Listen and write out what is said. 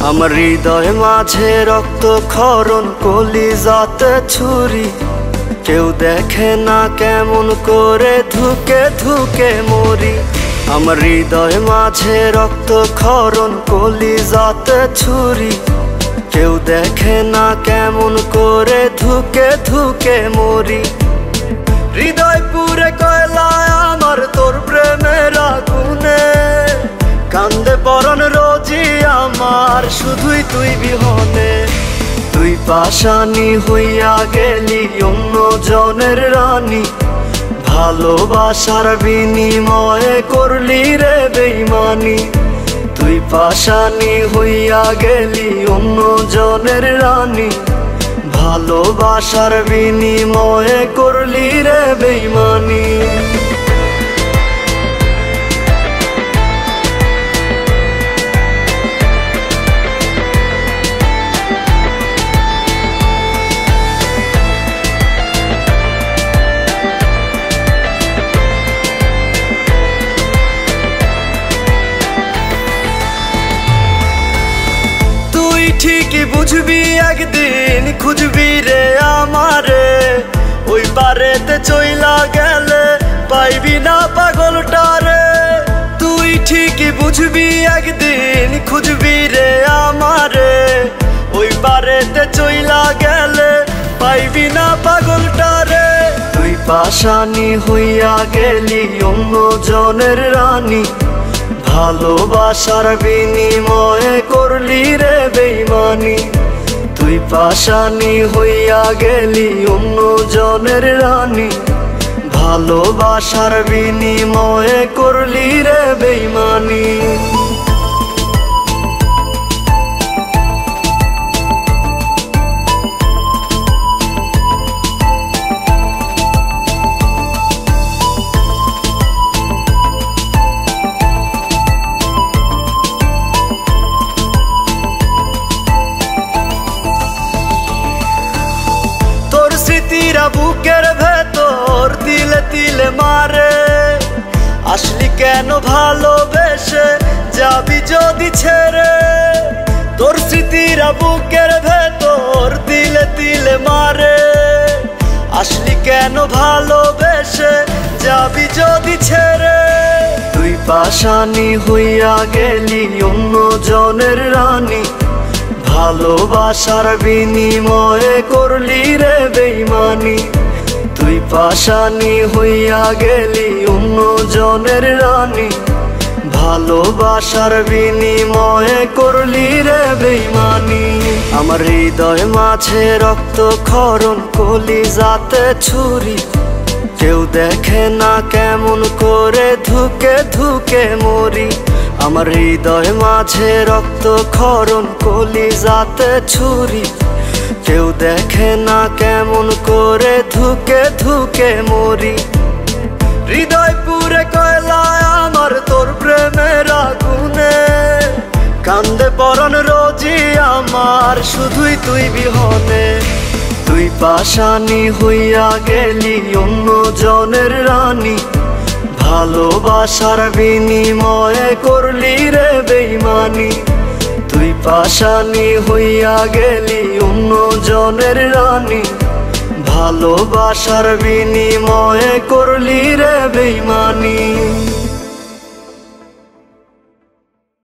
আমার হৃদয় মাঝে রক্ত ক্ষরণ, কলিজাতে ছুরি। কেউ দেখে না কেমন করে ধুকে ধুকে মরি। আমার হৃদয় মাঝে রক্ত ক্ষরণ, কলিজাতে ছুরি। কেউ দেখে না কেমন করে ধুকে ধুকে মরি। হৃদয় পুরে কয়লায় আমার তোর প্রেমের আগুনে, কান্দে পরাণ রোজি আমার শুধুই তুই বিহনে। তুই পাশানি হইয়া গেলি অন্য জনের রানী, ভালোবাসার বিনিময়ে করলি রে বেইমানি। তুই পাশানি হইয়া গেলি অন্য জনের রানী, ভালোবাসার বিনিময়ে করলি রে বেইমানি। ঠিকই বুঝবি একদিন, খুঁজবি রে আমারে, ওই পারেতে চইলা গেলে পাইবি না পাগলটারে। তুই ঠিকই বুঝবি একদিন, খুঁজবি রে আমারে, ওই পারেতে চইলা গেলে পাইবি না পাগলটারে। তুই পাশানি হইয়া গেলি অন্য জনের রানী, ভালোবাসার বিনিময়ে করলি রে বেইমানি। তুই পাশানি হইয়া গেলি অন্য জনের রানী, ভালোবাসার বিনিময়ে করলি রে বেইমানি। স্মৃতিরা বুকের ভেতর তিলে তিলে মারে, আসলি কেন ভালোবেসে যাবি যদি ছেড়ে। তোর স্মৃতিরা বুকের ভেতর তিলে তিলে মারে, আসলি কেন ভালোবেসে যাবি যদি ছেড়ে। তুই পাশানি হইয়া গেলি অন্য জনের রানী, ভালোবাসার বিনিময়ে করলি রে বেইমানি। তুই পাশানি হইয়া গেলি অন্য জনের রানী, ভালোবাসার বিনিময়ে করলি রে বেইমানি। আমার হৃদয় মাঝে রক্ত ক্ষরণ, কলিজাতে ছুরি। কেউ দেখে না কেমন করে ধুকে ধুকে মরি। আমার হৃদয় মাঝে রক্ত ক্ষরণ, কলিজাতে ছুরি। কেউ দেখে না কেমন করে ধুকে ধুকে মরি। হৃদয় পুরে কয়লায় আমার তোর প্রেমের আগুনে, কান্দে পরাণ রোজি আমার শুধুই তুই বিহনে। তুই পাশানি হইয়া গেলি অন্য জনের রানী, ভালোবাসার বিনিময়ে করলি রে বেইমানি। তুই পাশানি হইয়া গেলি অন্য জনের রানী, ভালোবাসার বিনিময়ে করলি রে বেইমানি।